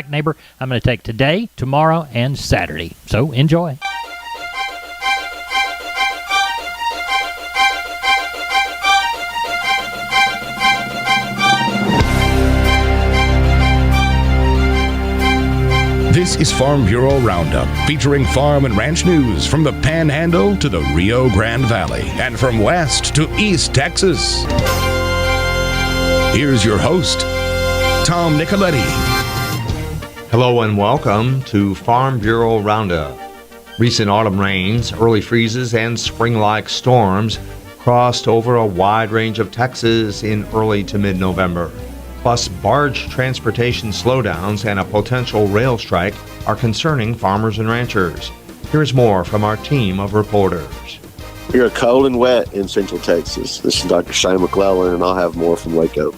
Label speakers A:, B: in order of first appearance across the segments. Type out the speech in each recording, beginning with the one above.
A: Neighbor, I'm going to take today, tomorrow, and Saturday. So enjoy.
B: This is Farm Bureau Roundup, featuring farm and ranch news from the Panhandle to the Rio Grande Valley and from West to East Texas. Here's your host, Tom Nicoletti.
C: Hello and welcome to Farm Bureau Roundup. Recent autumn rains, early freezes, and spring-like storms crossed over a wide range of Texas in early to mid-November. Plus, barge transportation slowdowns and a potential rail strike are concerning farmers and ranchers. Here's more from our team of reporters.
D: We are cold and wet in Central Texas. This is Dr. Shane McClellan, and I'll have more from Waco.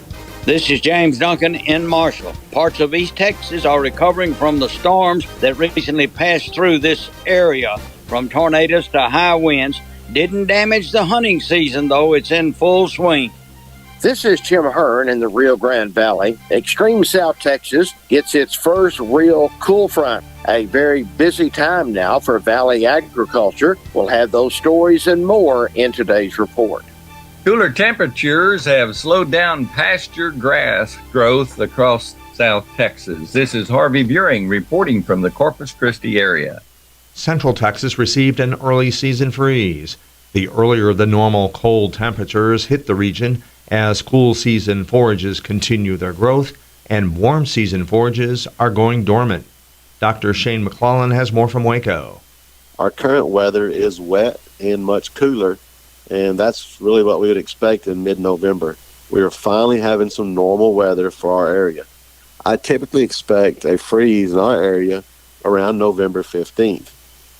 E: This is James Duncan in Marshall. Parts of East Texas are recovering from the storms that recently passed through this area, from tornadoes to high winds. Didn't damage the hunting season, though. It's in full swing.
F: This is Jim Hearn in the Rio Grande Valley. Extreme South Texas gets its first real cool front. A very busy time now for Valley agriculture. We'll have those stories and more in today's report.
G: Cooler temperatures have slowed down pasture grass growth across South Texas. This is Harvey Buring reporting from the Corpus Christi area.
C: Central Texas received an early season freeze. The earlier than normal cold temperatures hit the region as cool season forages continue their growth and warm season forages are going dormant. Dr. Shane McClellan has more from Waco.
D: Our current weather is wet and much cooler, and that's really what we would expect in mid-November. We are finally having some normal weather for our area. I typically expect a freeze in our area around November 15th.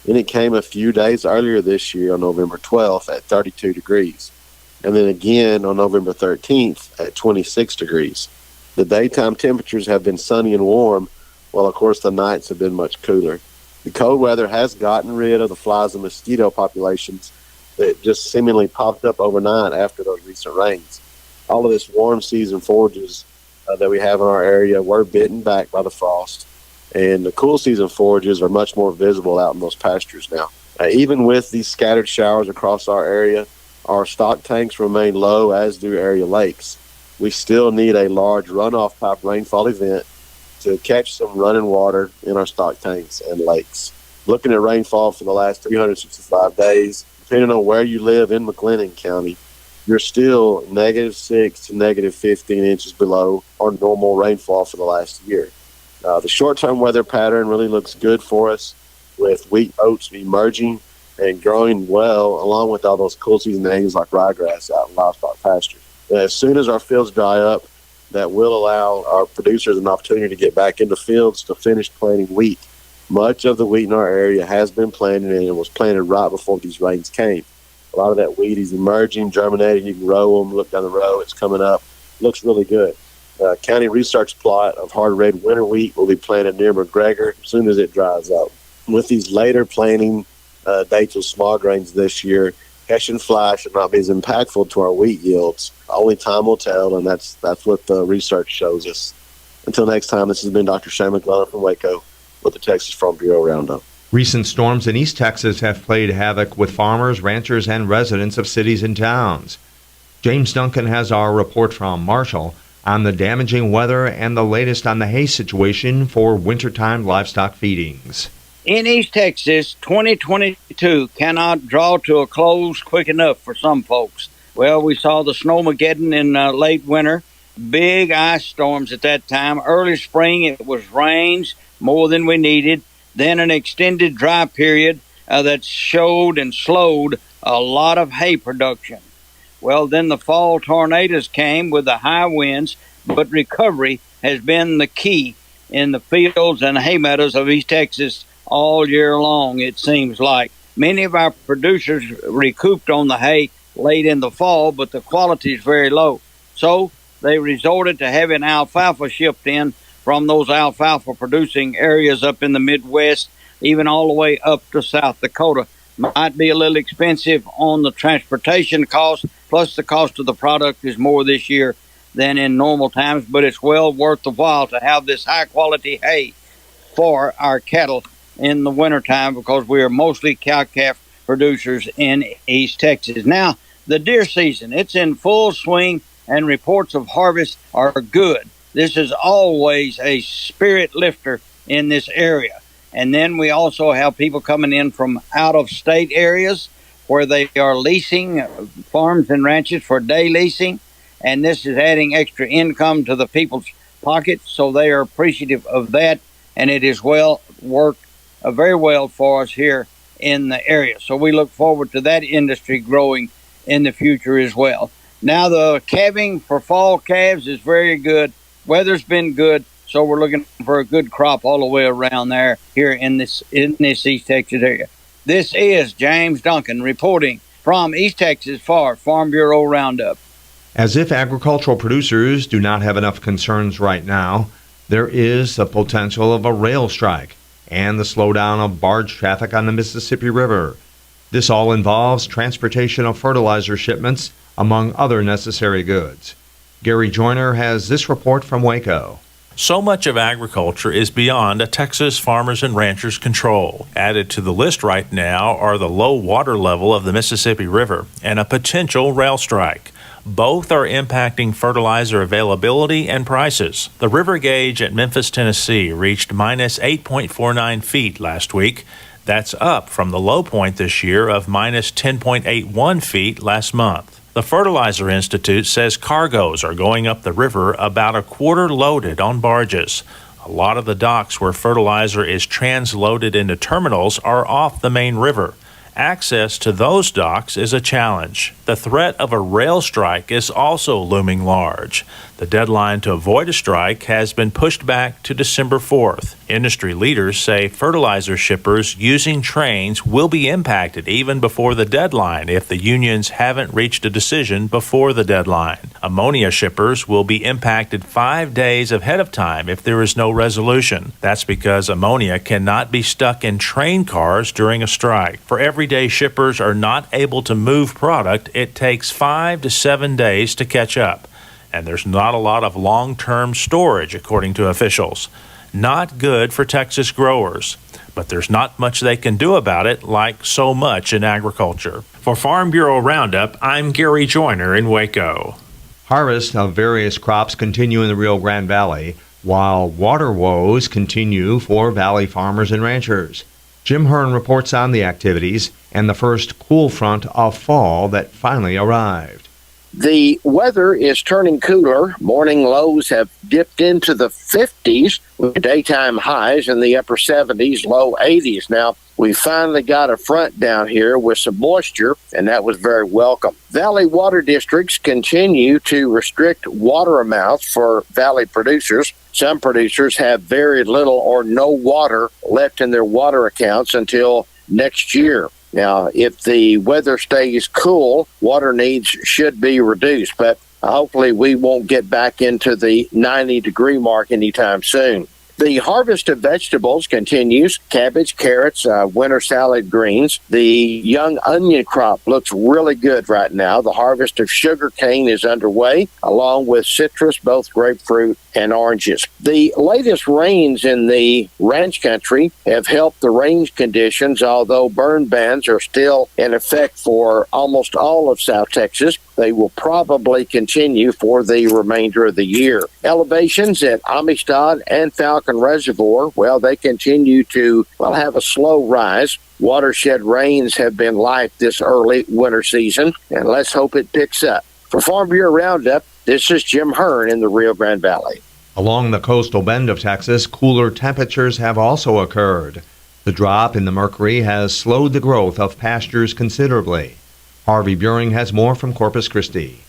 D: And it came a few days earlier this year on November 12th at 32 degrees. And then again on November 13th at 26 degrees. The daytime temperatures have been sunny and warm, while of course the nights have been much cooler. The cold weather has gotten rid of the flies and mosquito populations that just seemingly popped up overnight after those recent rains. All of this warm season forages that we have in our area were bitten back by the frost, and the cool season forages are much more visible out in those pastures now. Even with these scattered showers across our area, our stock tanks remain low, as do area lakes. We still need a large runoff pipe rainfall event to catch some running water in our stock tanks and lakes. Looking at rainfall for the last 365 days, depending on where you live in McLennan County, you're still -6 to -15 inches below our normal rainfall for the last year. The short-term weather pattern really looks good for us, with wheat oats emerging and growing well, along with all those cool season natives like ryegrass out in livestock pasture. As soon as our fields dry up, that will allow our producers an opportunity to get back into fields to finish planting wheat. Much of the wheat in our area has been planted, and it was planted right before these rains came. A lot of that wheat is emerging, germinating. You can row them, look down the row, it's coming up. Looks really good. County research plot of hard red winter wheat will be planted near McGregor as soon as it dries up. With these later planting dates of small grains this year, Hessian fly should not be as impactful to our wheat yields. Only time will tell, and that's what the research shows us. Until next time, this has been Dr. Shane McClellan from Waco with the Texas Farm Bureau Roundup.
C: Recent storms in East Texas have played havoc with farmers, ranchers, and residents of cities and towns. James Duncan has our report from Marshall on the damaging weather and the latest on the hay situation for wintertime livestock feedings.
E: In East Texas, 2022 cannot draw to a close quick enough for some folks. Well, we saw the snowmageddon in late winter, big ice storms at that time. Early spring, it was rains, more than we needed. Then an extended dry period that showed and slowed a lot of hay production. Well, then the fall tornadoes came with the high winds, but recovery has been the key in the fields and hay meadows of East Texas all year long, it seems like. Many of our producers recouped on the hay late in the fall, but the quality is very low. So they resorted to having alfalfa shipped in from those alfalfa producing areas up in the Midwest, even all the way up to South Dakota. Might be a little expensive on the transportation cost, plus the cost of the product is more this year than in normal times, but it's well worth the while to have this high quality hay for our cattle in the wintertime, because we are mostly cow-calf producers in East Texas. Now, the deer season, it's in full swing, and reports of harvest are good. This is always a spirit lifter in this area. And then we also have people coming in from out-of-state areas where they are leasing farms and ranches for day leasing, and this is adding extra income to the people's pockets, so they are appreciative of that, and it is worked very well for us here in the area. So we look forward to that industry growing in the future as well. Now, the calving for fall calves is very good. Weather's been good, so we're looking for a good crop all the way around there here in this East Texas area. This is James Duncan reporting from East Texas for Farm Bureau Roundup.
C: As if agricultural producers do not have enough concerns right now, there is the potential of a rail strike and the slowdown of barge traffic on the Mississippi River. This all involves transportation of fertilizer shipments, among other necessary goods. Gary Joyner has this report from Waco.
H: So much of agriculture is beyond a Texas farmers and ranchers' control. Added to the list right now are the low water level of the Mississippi River and a potential rail strike. Both are impacting fertilizer availability and prices. The river gauge at Memphis, Tennessee reached minus 8.49 feet last week. That's up from the low point this year of minus 10.81 feet last month. The Fertilizer Institute says cargoes are going up the river about a quarter loaded on barges. A lot of the docks where fertilizer is transloaded into terminals are off the main river. Access to those docks is a challenge. The threat of a rail strike is also looming large. The deadline to avoid a strike has been pushed back to December 4th. Industry leaders say fertilizer shippers using trains will be impacted even before the deadline if the unions haven't reached a decision before the deadline. Ammonia shippers will be impacted 5 days ahead of time if there is no resolution. That's because ammonia cannot be stuck in train cars during a strike. For everyday shippers are not able to move product, it takes 5 to 7 days to catch up. And there's not a lot of long-term storage, according to officials. Not good for Texas growers. But there's not much they can do about it, like so much in agriculture. For Farm Bureau Roundup, I'm Gary Joyner in Waco.
C: Harvest of various crops continue in the Rio Grande Valley, while water woes continue for valley farmers and ranchers. Jim Hearn reports on the activities and the first cool front of fall that finally arrived.
F: The weather is turning cooler. Morning lows have dipped into the 50s with daytime highs in the upper 70s, low 80s. Now, we finally got a front down here with some moisture, and that was very welcome. Valley water districts continue to restrict water amounts for valley producers. Some producers have very little or no water left in their water accounts until next year. Now, if the weather stays cool, water needs should be reduced, but hopefully we won't get back into the 90-degree mark anytime soon. The harvest of vegetables continues. Cabbage, carrots, winter salad greens. The young onion crop looks really good right now. The harvest of sugar cane is underway, along with citrus, both grapefruit and oranges. The latest rains in the ranch country have helped the range conditions, although burn bans are still in effect for almost all of South Texas. They will probably continue for the remainder of the year. Elevations at Amistad and Falcon Reservoir, well, they continue to, have a slow rise. Watershed rains have been light this early winter season, and let's hope it picks up. For Farm Bureau Roundup, this is Jim Hearn in the Rio Grande Valley.
C: Along the coastal bend of Texas, cooler temperatures have also occurred. The drop in the mercury has slowed the growth of pastures considerably. Harvey Buring has more from Corpus Christi.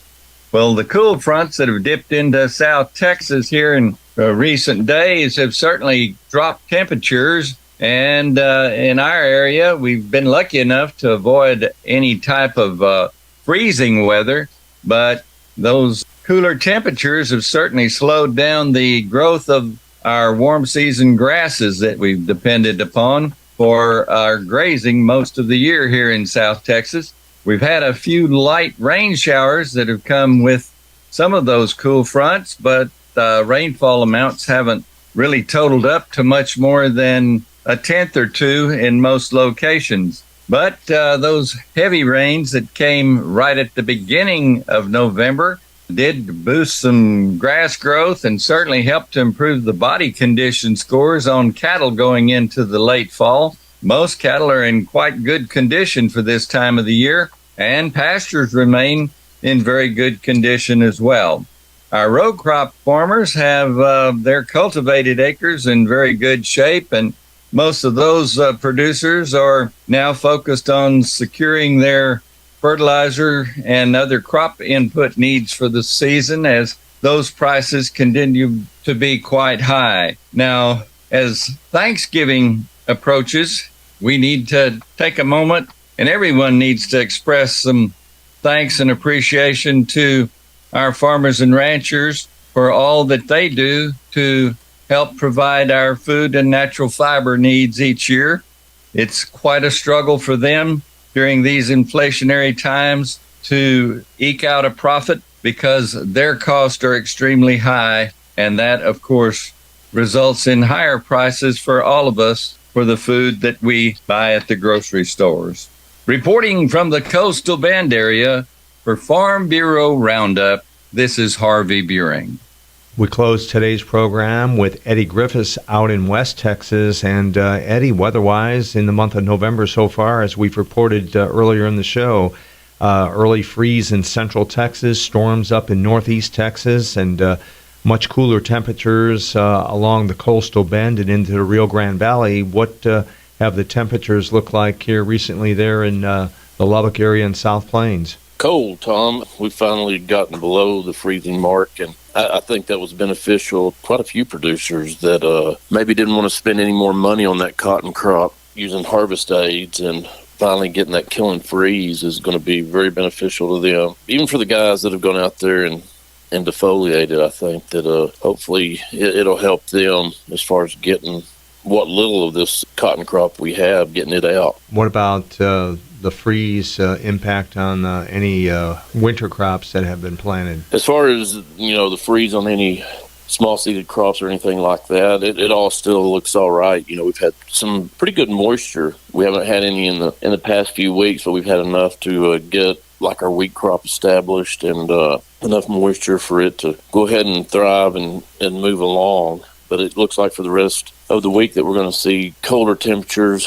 G: Well, the cool fronts that have dipped into South Texas here in recent days have certainly dropped temperatures. And in our area, we've been lucky enough to avoid any type of freezing weather. But those cooler temperatures have certainly slowed down the growth of our warm season grasses that we've depended upon for our grazing most of the year here in South Texas. We've had a few light rain showers that have come with some of those cool fronts, but rainfall amounts haven't really totaled up to much more than a tenth or two in most locations. But those heavy rains that came right at the beginning of November did boost some grass growth and certainly helped to improve the body condition scores on cattle going into the late fall. Most cattle are in quite good condition for this time of the year, and pastures remain in very good condition as well. Our row crop farmers have their cultivated acres in very good shape, and most of those producers are now focused on securing their fertilizer and other crop input needs for the season, as those prices continue to be quite high. Now, as Thanksgiving approaches, we need to take a moment, and everyone needs to express some thanks and appreciation to our farmers and ranchers for all that they do to help provide our food and natural fiber needs each year. It's quite a struggle for them during these inflationary times to eke out a profit because their costs are extremely high, and that, of course, results in higher prices for all of us for the food that we buy at the grocery stores. Reporting from the Coastal Bend area for Farm Bureau Roundup, this is Harvey Buring.
C: We close today's program with Eddie Griffiths out in West Texas. And Eddie, weather-wise, in the month of November so far, as we've reported earlier in the show, early freeze in central Texas, storms up in northeast Texas, and much cooler temperatures along the Coastal Bend and into the Rio Grande Valley. What have the temperatures looked like here recently there in the Lubbock area and South Plains?
I: Cold, Tom. We finally gotten below the freezing mark, and I think that was beneficial. Quite a few producers that maybe didn't want to spend any more money on that cotton crop using harvest aids, and finally getting that killing freeze is going to be very beneficial to them. Even for the guys that have gone out there and defoliated, I think that hopefully it'll help them as far as getting what little of this cotton crop we have, getting it out.
C: What about the freeze impact on any winter crops that have been planted?
I: As far as, the freeze on any small-seeded crops or anything like that, it all still looks all right. We've had some pretty good moisture. We haven't had any in the past few weeks, but we've had enough to get like our wheat crop established and enough moisture for it to go ahead and thrive and move along. But it looks like for the rest of the week that we're going to see colder temperatures,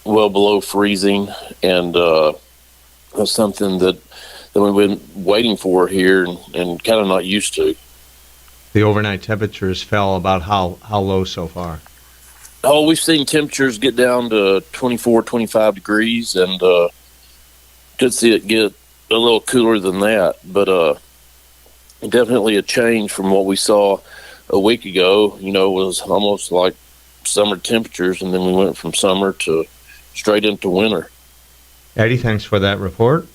I: well below freezing, and that's something that we've been waiting for here and kind of not used to.
C: The overnight temperatures fell about how low so far?
I: Oh, we've seen temperatures get down to 24, 25 degrees, and could see it get a little cooler than that, but definitely a change from what we saw a week ago. It was almost like summer temperatures, and then we went from summer to straight into winter.
C: Eddie, thanks for that report.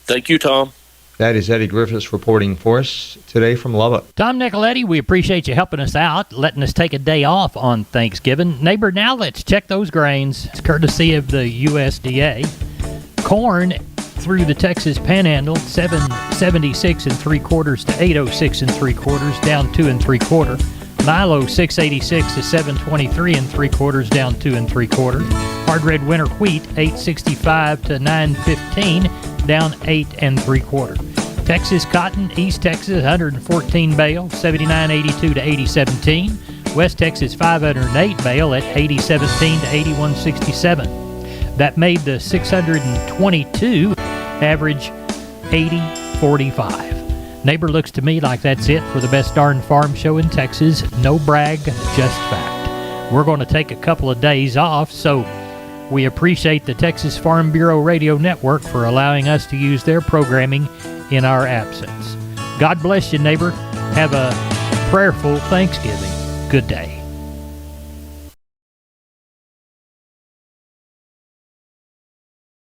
I: Thank you, Tom.
C: That is Eddie Griffiths reporting for us today from Lubbock.
A: Tom Nicoletti, we appreciate you helping us out, letting us take a day off on Thanksgiving. Neighbor, now let's check those grains. It's courtesy of the USDA. Corn through the Texas Panhandle, 776 3/4 to 806 3/4, down 2 3/4. Milo 686 to 723 3/4, down 2 3/4. Hard red winter wheat 865 to 915, down 8 3/4. Texas cotton, East Texas 114 bale, 79.82 to 80.17. West Texas 508 bale at 80.17 to 81.67. That made the 622 average 80.45. Neighbor, looks to me like that's it for the best darn farm show in Texas. No brag, just fact. We're going to take a couple of days off, so we appreciate the Texas Farm Bureau Radio Network for allowing us to use their programming in our absence. God bless you, neighbor. Have a prayerful Thanksgiving. Good day.